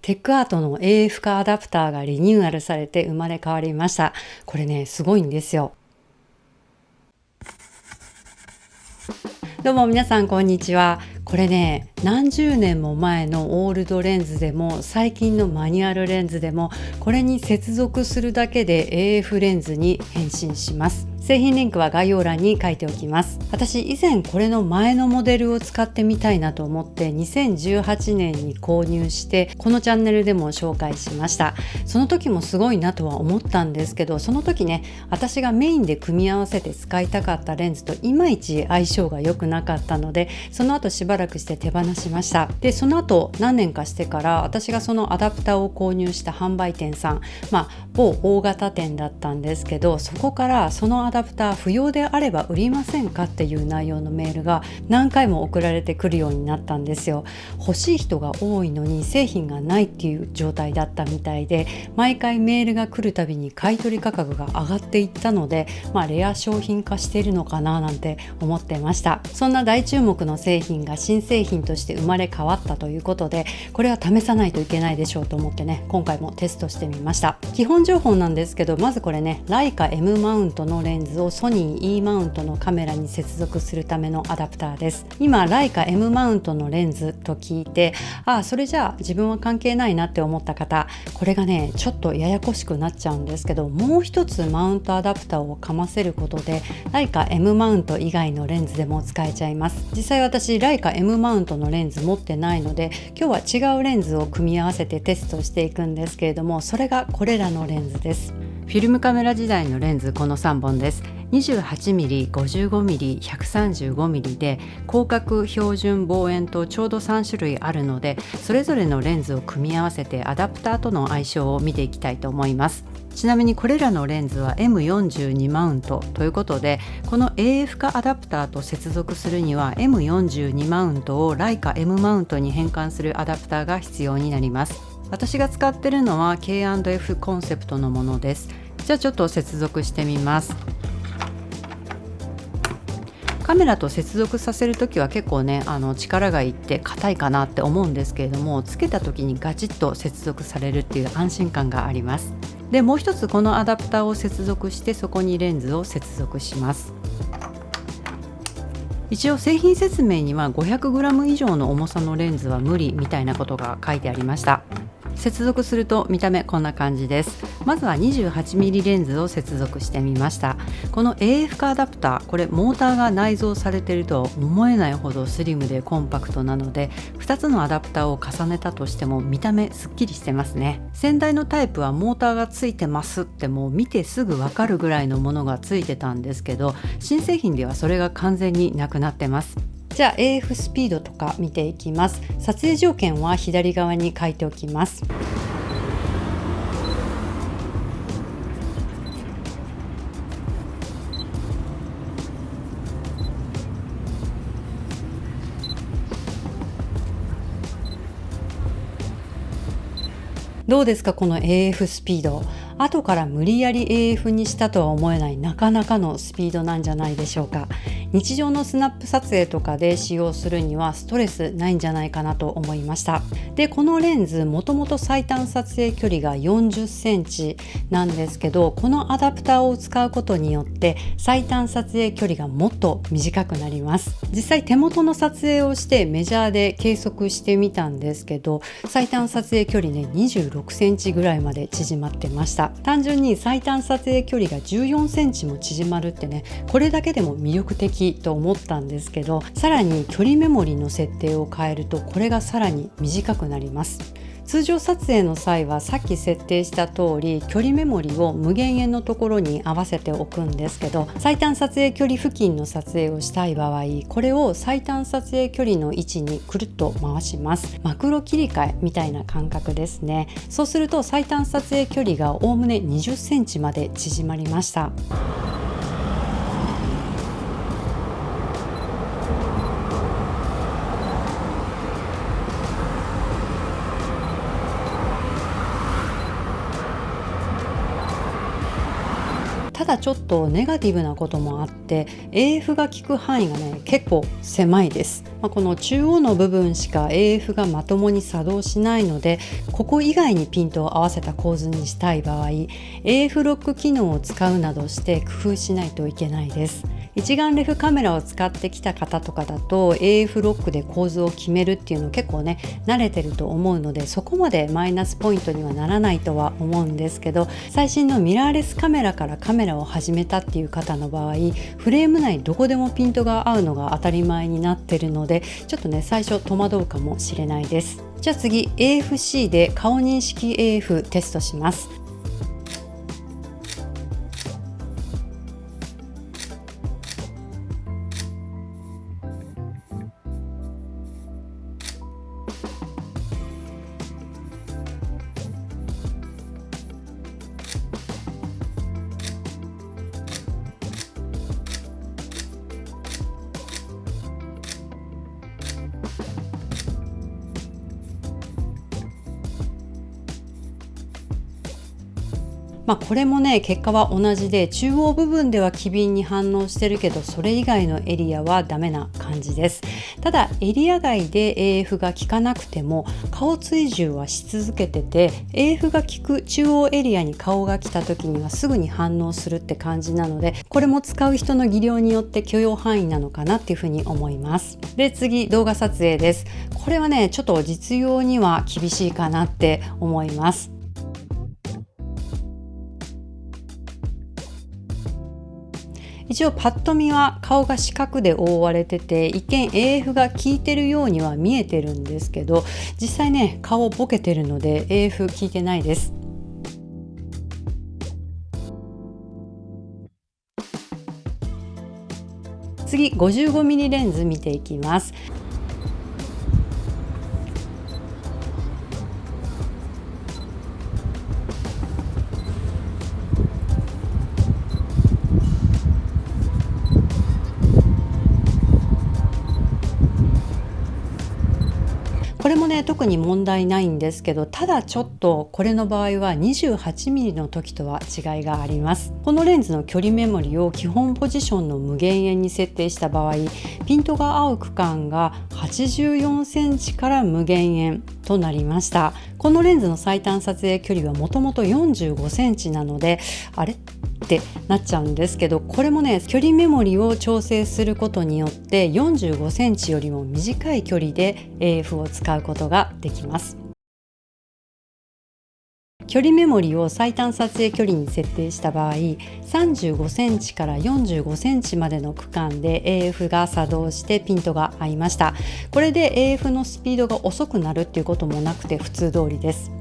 テックアートの AF 化アダプターがリニューアルされて生まれ変わりました。これね、すごいんですよ。どうも皆さんこんにちは。これね、何十年も前のオールドレンズでも最近のマニュアルレンズでもこれに接続するだけで AF レンズに変身します。製品リンクは概要欄に書いておきます。私以前これの前のモデルを使ってみたいなと思って2018年に購入してこのチャンネルでも紹介しました。その時もすごいなとは思ったんですけど、その時ね、私がメインで組み合わせて使いたかったレンズといまいち相性が良くなかったので、その後しばらくして手放しました。でその後何年かしてから私がそのアダプターを購入した販売店さん、某大型店だったんですけど、そこからそのアダプター不要であれば売りませんかっていう内容のメールが何回も送られてくるようになったんですよ。欲しい人が多いのに製品がないっていう状態だったみたいで、毎回メールが来るたびに買い取り価格が上がっていったので、レア商品化しているのかななんて思ってました。そんな大注目の製品が新製品として生まれ変わったということで、これは試さないといけないでしょうと思ってね、今回もテストしてみました。基本情報なんですけど、まずこれね、ライカ M マウントのレンズをソニー E マウントのカメラに接続するためのアダプターです。今ライカ M マウントのレンズと聞いて、それじゃあ自分は関係ないなって思った方、これがねちょっとややこしくなっちゃうんですけど、もう一つマウントアダプターをかませることでライカ M マウント以外のレンズでも使えちゃいます。実際私ライカ M マウントのレンズ持ってないので、今日は違うレンズを組み合わせてテストしていくんですけれども、それがこれらのレンズです。フィルムカメラ時代のレンズ、この3本です。28mm、55mm、135mm で広角、標準、望遠とちょうど3種類あるので、それぞれのレンズを組み合わせてアダプターとの相性を見ていきたいと思います。ちなみにこれらのレンズは M42 マウントということで、この AF 化アダプターと接続するには M42 マウントをライカ M マウントに変換するアダプターが必要になります。私が使っているのは K&F コンセプトのものです。じゃあちょっと接続してみます。カメラと接続させるときは結構ね、力がいって硬いかなって思うんですけれども、つけたときにガチッと接続されるっていう安心感があります。でもう一つ、このアダプターを接続してそこにレンズを接続します。一応製品説明には 500g 以上の重さのレンズは無理みたいなことが書いてありました。接続すると見た目こんな感じです。まずは 28mm レンズを接続してみました。この AF 化アダプター、これモーターが内蔵されているとは思えないほどスリムでコンパクトなので、2つのアダプターを重ねたとしても見た目すっきりしてますね。先代のタイプはモーターがついてますってもう見てすぐわかるぐらいのものがついてたんですけど、新製品ではそれが完全になくなってます。じゃあ AF スピードとか見ていきます。撮影条件は左側に書いておきます。どうですかこの AF スピード。後から無理やり AF にしたとは思えないなかなかのスピードなんじゃないでしょうか。日常のスナップ撮影とかで使用するにはストレスないんじゃないかなと思いました。でこのレンズもともと最短撮影距離が40センチなんですけど、このアダプターを使うことによって最短撮影距離がもっと短くなります。実際手元の撮影をしてメジャーで計測してみたんですけど、最短撮影距離ね26センチぐらいまで縮まってました。単純に最短撮影距離が14センチも縮まるってね、これだけでも魅力的と思ったんですけど、さらに距離メモリの設定を変えるとこれがさらに短くなります。通常撮影の際はさっき設定した通り距離メモリを無限遠のところに合わせておくんですけど、最短撮影距離付近の撮影をしたい場合、これを最短撮影距離の位置にくるっと回します。マクロ切り替えみたいな感覚ですね。そうすると最短撮影距離がおおむね20センチまで縮まりました。ただちょっとネガティブなこともあって AF が効く範囲がね結構狭いです。この中央の部分しか AF がまともに作動しないので、ここ以外にピントを合わせた構図にしたい場合 AF ロック機能を使うなどして工夫しないといけないです。一眼レフカメラを使ってきた方とかだと AF ロックで構図を決めるっていうの結構ね慣れてると思うので、そこまでマイナスポイントにはならないとは思うんですけど、最新のミラーレスカメラからカメラを始めたっていう方の場合、フレーム内どこでもピントが合うのが当たり前になってるので、ちょっとね最初戸惑うかもしれないです。じゃあ次 AFC で顔認識 AF テストします。これもね結果は同じで、中央部分では機敏に反応してるけどそれ以外のエリアはダメな感じです。ただエリア外で AF が効かなくても顔追従はし続けてて、 AF が効く中央エリアに顔が来た時にはすぐに反応するって感じなので、これも使う人の技量によって許容範囲なのかなっていうふうに思います。で次動画撮影です。これはねちょっと実用には厳しいかなって思います。一応パッと見は顔が四角で覆われてて、一見 AF が効いてるようには見えてるんですけど、実際ね顔ボケてるので AF 効いてないです。次 55mm レンズ見ていきます。これもね特に問題ないんですけど、ただちょっとこれの場合は 28mm の時とは違いがあります。このレンズの距離メモリを基本ポジションの無限遠に設定した場合、ピントが合う区間が84センチから無限遠となりました。このレンズの最短撮影距離はもともと45センチなので、あれってなっちゃうんですけど、これもね距離メモリを調整することによって45センチよりも短い距離で AF を使うことができます。距離メモリを最短撮影距離に設定した場合、35センチから45センチまでの区間で AF が作動してピントが合いました。これで AF のスピードが遅くなるっていうこともなくて普通通りです。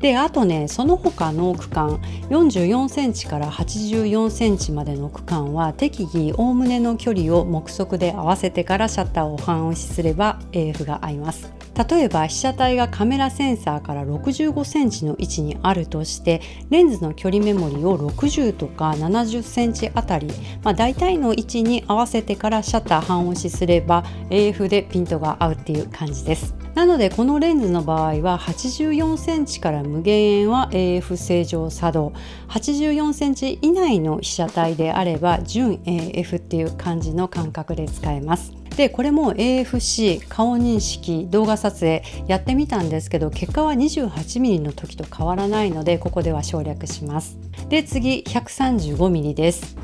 であとねその他の区間44センチから84センチまでの区間は適宜おおむねの距離を目測で合わせてからシャッターを半押しすれば AF が合います。例えば被写体がカメラセンサーから65センチの位置にあるとして、レンズの距離メモリを60とか70センチあたり、大体の位置に合わせてからシャッター半押しすれば AF でピントが合うっていう感じです。なのでこのレンズの場合は84センチから無限遠は AF 正常作動、84センチ以内の被写体であれば準 AF っていう感じの感覚で使えます。でこれも AFC 顔認識動画撮影やってみたんですけど、結果は 28mm の時と変わらないのでここでは省略します。で次 135mm です。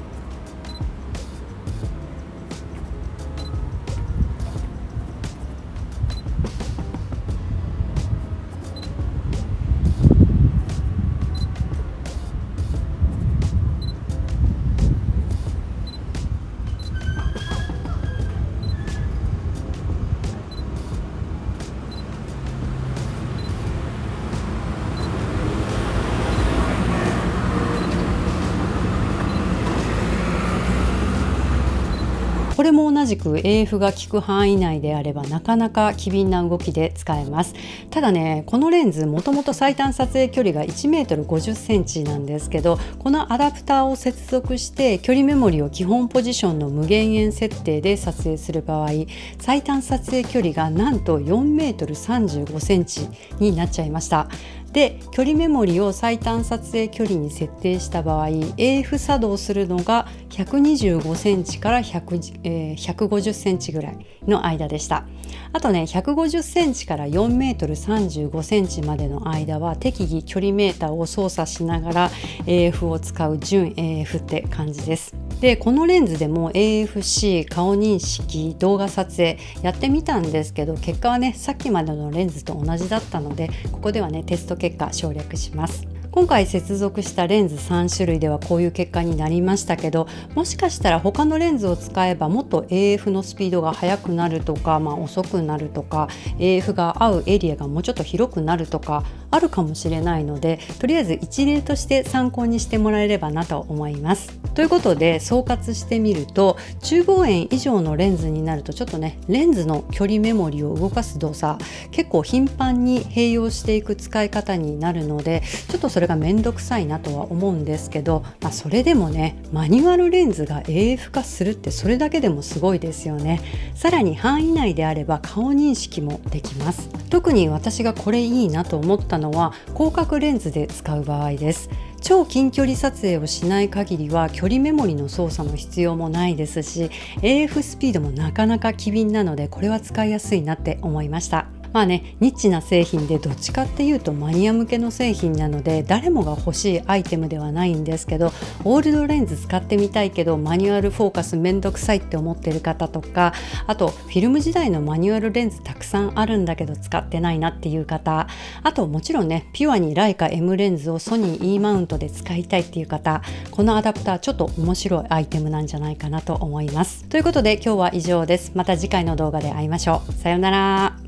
れも同じく AF が効く範囲内であればなかなか機敏な動きで使えます。ただね、このレンズもともと最短撮影距離が 1m50cm なんですけど、このアダプターを接続して距離メモリを基本ポジションの無限遠設定で撮影する場合、最短撮影距離がなんと 4m35cm になっちゃいました。で、距離メモリを最短撮影距離に設定した場合、AF 作動するのが125センチから150センチぐらいの間でした。あとね、150センチから4メートル35センチまでの間は適宜距離メーターを操作しながら AF を使う準 AF って感じです。で、このレンズでも AFC 顔認識動画撮影やってみたんですけど、結果はね、さっきまでのレンズと同じだったので、ここではねテスト結果省略します。今回接続したレンズ3種類ではこういう結果になりましたけど、もしかしたら他のレンズを使えばもっと AF のスピードが速くなるとか、遅くなるとか、 AF が合うエリアがもうちょっと広くなるとかあるかもしれないので、とりあえず一例として参考にしてもらえればなと思います。ということで総括してみると、中望遠以上のレンズになるとちょっとね、レンズの距離メモリを動かす動作結構頻繁に併用していく使い方になるので、ちょっとそれがめんどくさいなとは思うんですけど、それでもね、マニュアルレンズが AF 化するってそれだけでもすごいですよね。さらに範囲内であれば顔認識もできます。特に私がこれいいなと思ったのは広角レンズで使う場合です。超近距離撮影をしない限りは距離メモリの操作の必要もないですし、 AF スピードもなかなか機敏なので、これは使いやすいなって思いました。ニッチな製品でどっちかっていうとマニア向けの製品なので、誰もが欲しいアイテムではないんですけど、オールドレンズ使ってみたいけどマニュアルフォーカスめんどくさいって思ってる方とか、あとフィルム時代のマニュアルレンズたくさんあるんだけど使ってないなっていう方、あともちろんね、ピュアにライカ M レンズをソニー E マウントで使いたいっていう方、このアダプターちょっと面白いアイテムなんじゃないかなと思います。ということで今日は以上です。また次回の動画で会いましょう。さようなら。